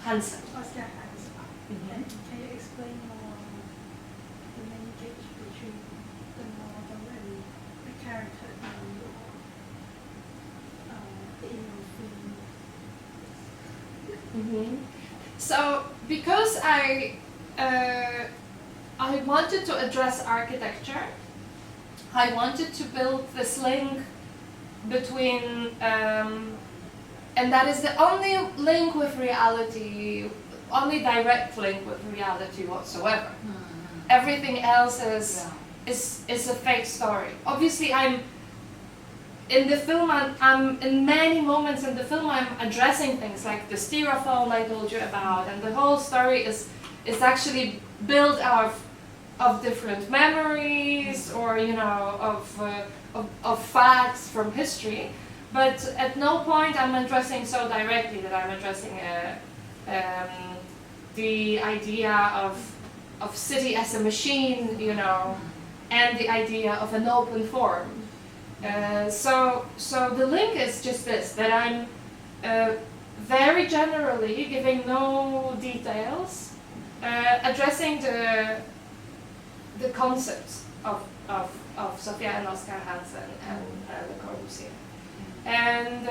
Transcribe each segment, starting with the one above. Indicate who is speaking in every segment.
Speaker 1: Hansen.
Speaker 2: Oscar Hansen.
Speaker 1: Mm-hmm.
Speaker 2: Can you explain more the linkage between the model and the character in your film?
Speaker 1: Mm-hmm. So, because I wanted to address architecture, I wanted to build this link between, and that is the only link with reality, only direct link with reality whatsoever. Mm-hmm. Everything else is a fake story. Obviously, in the film, I'm in many moments in the film, I'm addressing things like the styrofoam I told you about, and the whole story is actually built out of different memories, or of facts from history. But at no point I'm addressing so directly that I'm addressing the idea of city as a machine, and the idea of an open form. So the link is just this, that I'm very generally, giving no details, addressing the concepts of Sophia and Oscar Hansen and Le Corbusier. And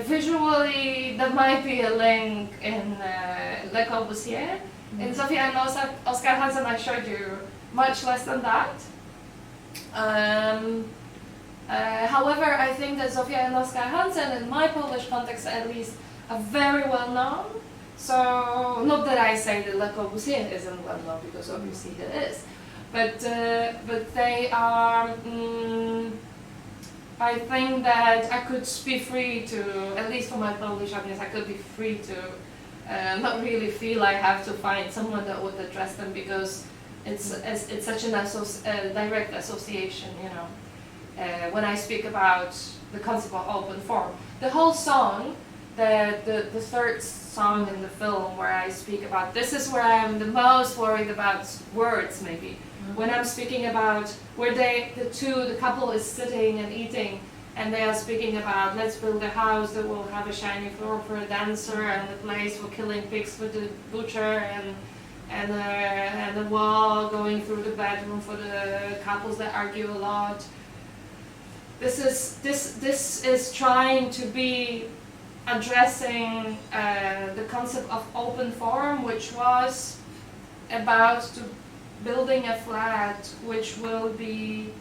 Speaker 1: visually, there might be a link in Le Corbusier. In Sophia and Oscar Hansen, I showed you much less than that. However, I think that Sophia and Oscar Hansen, in my Polish context at least, are very well known. So, not that I say that Le Corbusier isn't well known, because obviously it is, but they are. I think that I could be free to, at least for my Polish audience, I could be free to not really feel I have to find someone that would address them, because it's such an direct association, when I speak about the concept of open form. The whole song, the third song in the film, where I speak about, this is where I'm the most worried about words, maybe. When I'm speaking about where the couple is sitting and eating, and they are speaking about, let's build a house that will have a shiny floor for a dancer, and a place for killing pigs for the butcher, and a wall going through the bedroom for the couples that argue a lot. This is trying to be addressing the concept of open form, which was about to building a flat which will be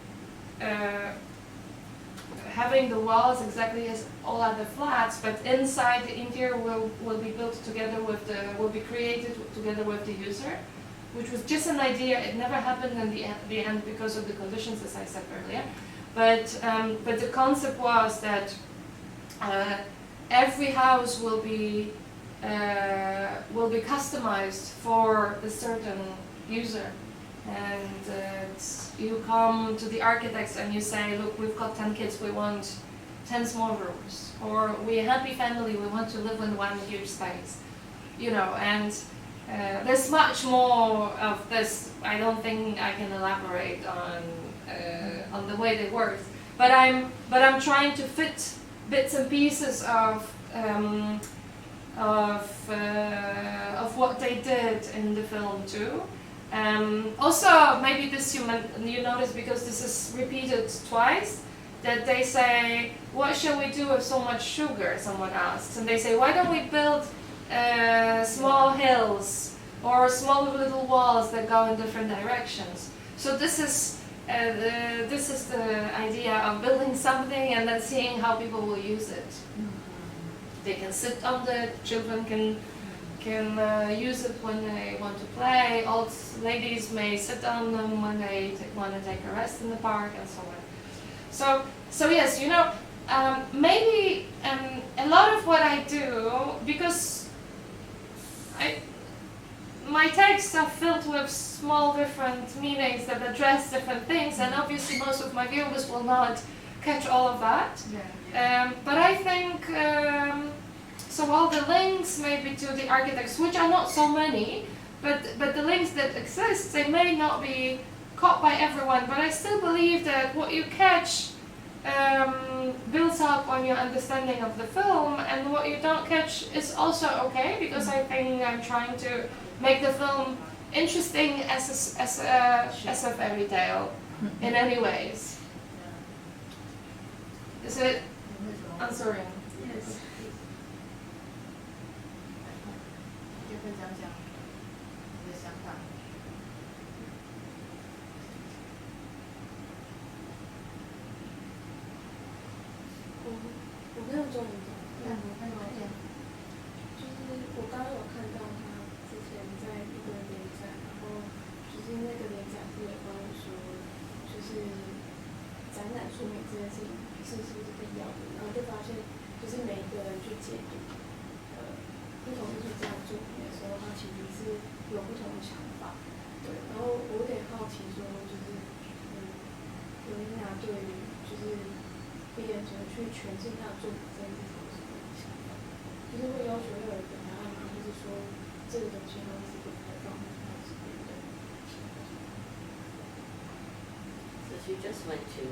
Speaker 1: having the walls exactly as all other flats, but inside the interior will be built together with will be created together with the user, which was just an idea. It never happened in the end because of the conditions, as I said earlier. But the concept was that every house will be customized for a certain user. And you come to the architects and you say, look, we've got 10 kids, we want 10 small rooms. Or we're a happy family, we want to live in one huge space. And there's much more of this. I don't think I can elaborate on the way they work. But I'm trying to fit bits and pieces of what they did in the film too. Also, maybe this you notice, because this is repeated twice, that they say, what shall we do with so much sugar, someone asks. And they say, why don't we build small hills or small little walls that go in different directions. So this is the idea of building something and then seeing how people will use it. They can sit on it, children can use it when they want to play, old ladies may sit on them when they want to take a rest in the park, and so on. So yes, maybe a lot of what I do, because my texts are filled with small different meanings that address different things, and obviously most of my viewers will not catch all of that. Yeah. But I think, so all the links maybe to the architects, which are not so many, but the links that exist, they may not be caught by everyone, but I still believe that what you catch builds up on your understanding of the film, and what you don't catch is also okay, because I think I'm trying to make the film interesting as a fairy tale in any ways. Is it answering?
Speaker 2: Yes.
Speaker 3: 就分享讲你的想法。
Speaker 4: 我没有中文的，就是我刚刚有看到他之前在一个联展，然后就是那个联展是有关于说，就是展览说明这件事情是不是必要的，然后就发现就是每一个人去解读不同艺术家的作品的时候，他其实是有不同的想法。对，然后我有点好奇说，就是Karolina对于就是别人怎么去诠释他的作品这件事情有什么想法？就是会要求要有一个答案吗？就是说这个东西它是不开放的，还是别的想法？
Speaker 5: So she just went to,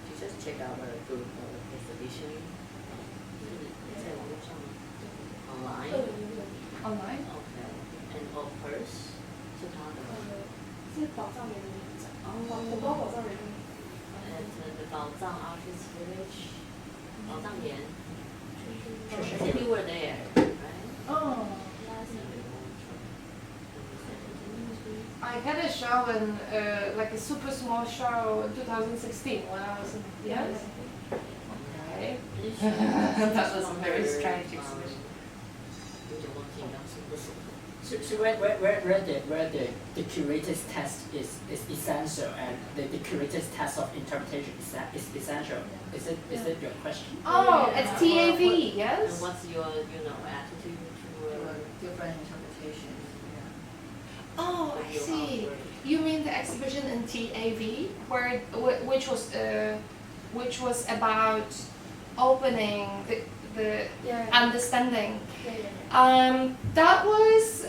Speaker 5: she just checked out a group exhibition. 在网络上吗 ？Online.
Speaker 1: Online?
Speaker 5: Okay. And of hers, 是她的吗？
Speaker 4: 是宝藏园的联展，我不知道宝藏园。
Speaker 5: At the 宝藏 Artist Village. 宝藏园。
Speaker 4: 确实。
Speaker 5: I think you were there, right?
Speaker 1: Oh. I had a show in like a super small show in 2016 when I was in yes. Okay. That was a very strange exhibition.
Speaker 6: So where the curator's test is essential and the curator's test of interpretation is essential. Is it your question?
Speaker 1: Oh, it's TAV,
Speaker 5: And
Speaker 1: yes.
Speaker 5: what's your, attitude toward
Speaker 3: different interpretation.
Speaker 1: Oh, I see. You mean the exhibition in TAV, which was about opening the understanding. That was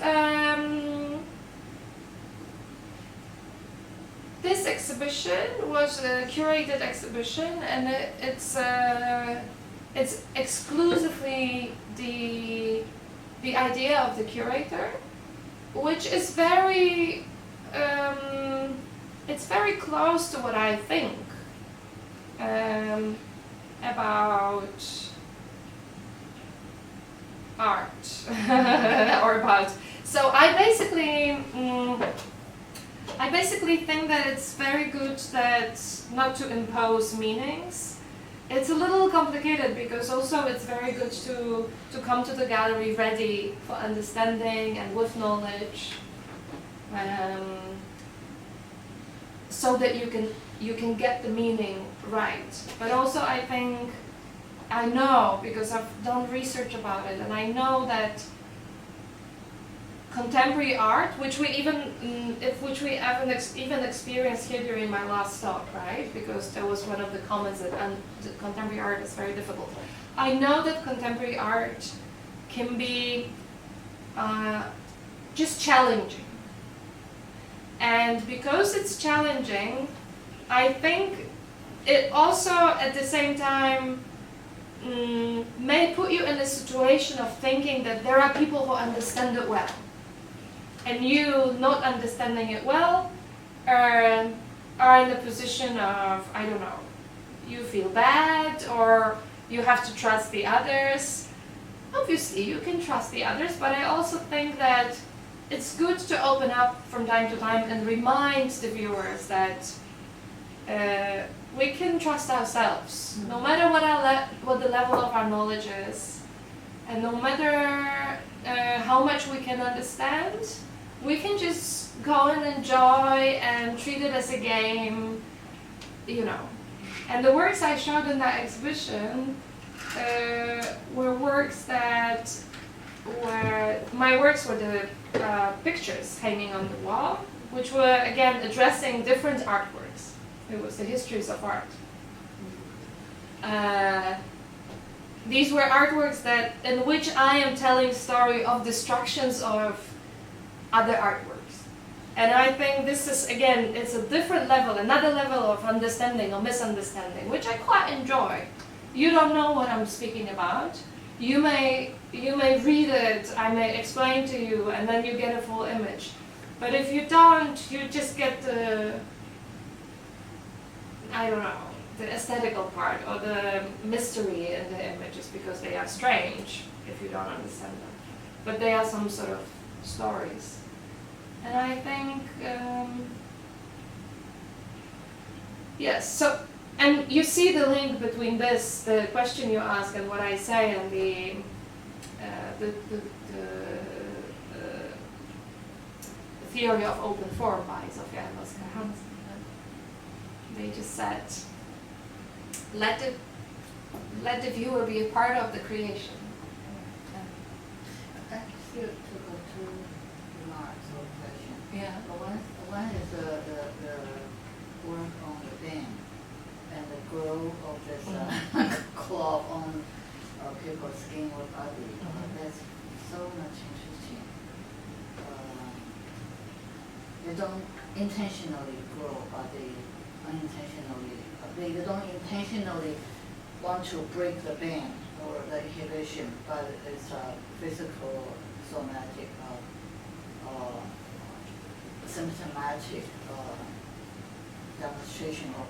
Speaker 1: this exhibition was a curated exhibition, and it's exclusively the idea of the curator, which is very it's very close to what I think about art or about. So I basically think that it's very good that not to impose meanings. It's a little complicated because also it's very good to come to the gallery ready for understanding and with knowledge, so that you can get the meaning right. But also I know because I've done research about it, and I know that contemporary art, which we haven't even experienced here during my last talk, right? Because there was one of the comments that contemporary art is very difficult. I know that contemporary art can be just challenging, and because it's challenging, I think it also at the same time may put you in a situation of thinking that there are people who understand it well, and you not understanding it well are in a position of, I don't know, you feel bad or you have to trust the others. Obviously you can trust the others, but I also think that it's good to open up from time to time and remind the viewers that we can trust ourselves, no matter what the level of our knowledge is, and no matter how much we can understand, we can just go and enjoy and treat it as a game, you know. And the works I showed in that exhibition were works that my works were the pictures hanging on the wall, which were again addressing different artworks. It was the histories of art. These were artworks in which I am telling story of destructions of other artworks. And I think this is, again, it's a different level, another level of understanding or misunderstanding, which I quite enjoy. You don't know what I'm speaking about. You may read it, I may explain to you, and then you get a full image. But if you don't, you just get the, I don't know, the aesthetical part or the mystery in the images because they are strange if you don't understand them. But they are some sort of stories. And I think, yes, so, and you see the link between this, the question you ask and what I say, and the theory of open form by Sophia and Oscar Hansen. They just said, let the viewer be a part of the creation.
Speaker 2: Still to go to remarks or question.
Speaker 1: Yeah.
Speaker 2: One is the work on the band and the growth of this cloth on people's skin or body. That's so much interesting. They don't intentionally grow, but they unintentionally. They don't intentionally want to break the band or the inhibition, but it's a physical, somatic, symptomatic demonstration of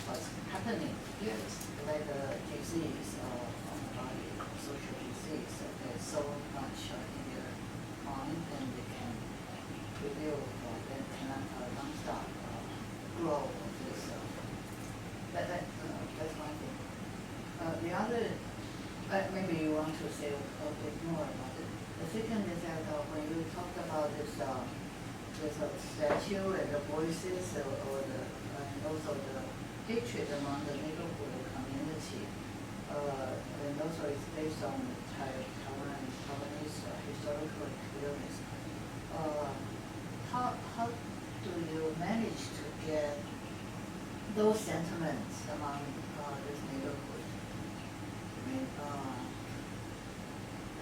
Speaker 2: what's happening.
Speaker 1: Yes.
Speaker 2: Like the disease on the body, social disease, there's so much in their mind, and they can reveal, they cannot non-stop grow of this. That's one thing. The other, maybe you want to say a bit more about it. The second is that when you talked about this statue and the voices, and also the hatred among the neighborhood community, and also it's based on Taiwanese historical experience. How do you manage to get those sentiments among this neighborhood? I mean,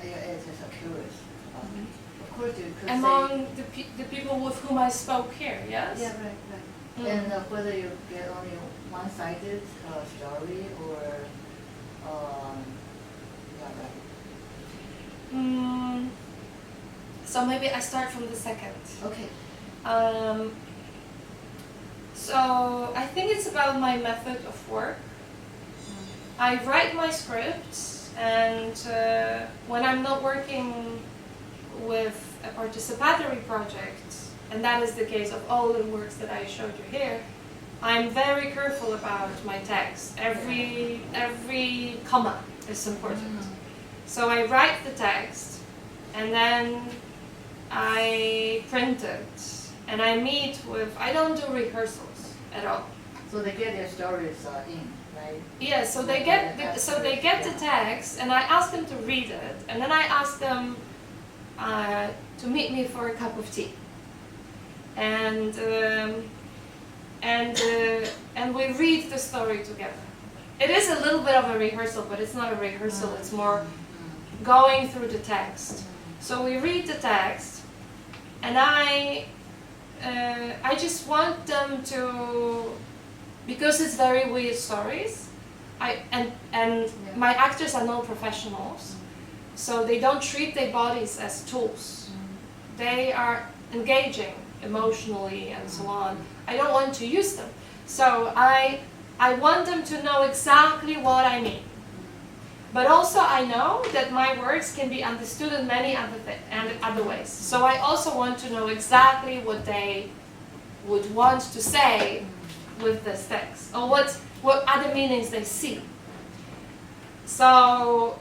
Speaker 2: it's just curious about it. Of course, you could
Speaker 1: Among
Speaker 2: say
Speaker 1: the people with whom I spoke here, yes?
Speaker 2: yeah, right.
Speaker 1: Mm.
Speaker 2: And whether you get only one-sided story or yeah, right.
Speaker 1: So maybe I start from the second.
Speaker 2: Okay.
Speaker 1: So I think it's about my method of work. I write my scripts, and when I'm not working with a participatory project, and that is the case of all the works that I showed you here, I'm very careful about my text. Every comma is important. So I write the text, and then I print it, and I meet with, I don't do rehearsals at all.
Speaker 2: So they get their stories in, right?
Speaker 1: Yeah, so they get the text, and I ask them to read it, and then I ask them to meet me for a cup of tea, and we read the story together. It is a little bit of a rehearsal, but it's not a rehearsal. It's more going through the text. So we read the text, and I just want them to, because it's very weird stories. My actors are not professionals, so they don't treat their bodies as tools. They are engaging emotionally and so on. I don't want to use them, so I want them to know exactly what I mean. But also I know that my works can be understood in many other ways. So I also want to know exactly what they would want to say with this text, or what other meanings they see. So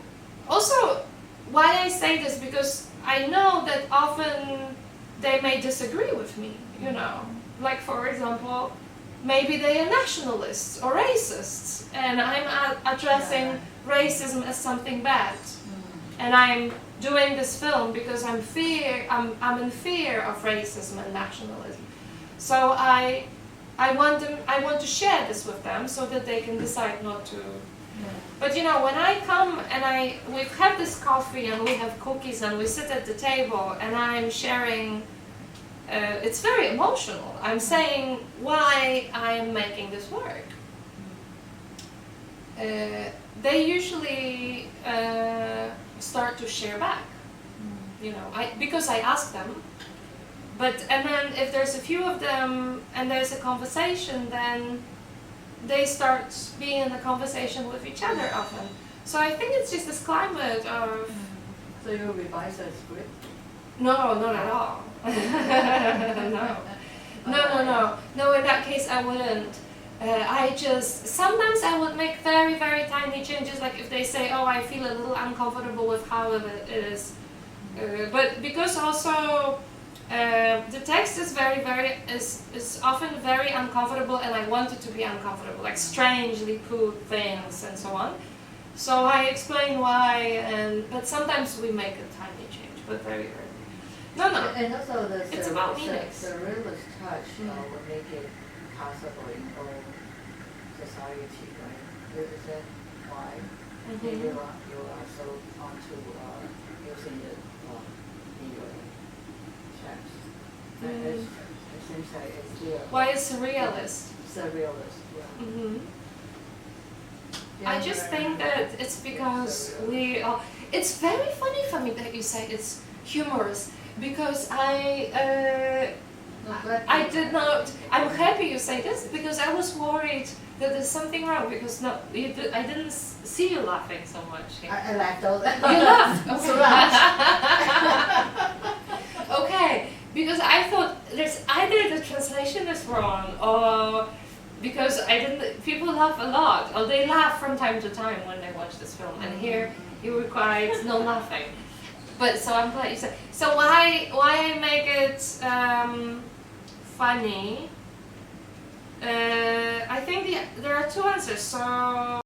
Speaker 1: also, why I say this, because I know that often they may disagree with me, you know. Like, for example, maybe they are nationalists or racists, and I'm addressing racism as something bad. And I'm doing this film because I'm in fear of racism and nationalism. So I want to share this with them so that they can decide not to. But you know, when I come and we have this coffee and we have cookies and we sit at the table and I'm sharing it's very emotional. I'm saying why I'm making this work. They usually start to share back, you know, because I ask them. And then if there's a few of them and there's a conversation, then they start being in a conversation with each other often. So I think it's just this climate of.
Speaker 2: So you revise the script?
Speaker 1: No, not at all. No, in that case I wouldn't. Sometimes I would make very, very tiny changes, like if they say, oh, I feel a little uncomfortable with how it is. But because also the text is is often very uncomfortable, and I want it to be uncomfortable, like strangely put things and so on. So I explain why, but sometimes we make a tiny change, but very rarely. No.
Speaker 2: And also
Speaker 1: It's about meanings.
Speaker 2: The realist touch will make it possible in all society, right? Is that why? You are so onto using it in your text. It seems like it's there.
Speaker 1: Why is surrealist?
Speaker 2: Surrealist, yeah.
Speaker 1: Mm-hmm. I just think that it's because it's very funny for me that you say it's humorous, because I did not. I'm happy you say this, because I was worried that there's something wrong, because I didn't see you laughing so much here.
Speaker 2: I laughed all that.
Speaker 1: You laughed?
Speaker 2: Okay.
Speaker 1: Okay, because I thought there's either the translation is wrong, or because people laugh a lot, or they laugh from time to time when they watch this film, and here you require no laughing. But so I'm glad you said. So why I make it funny? I think there are two answers. So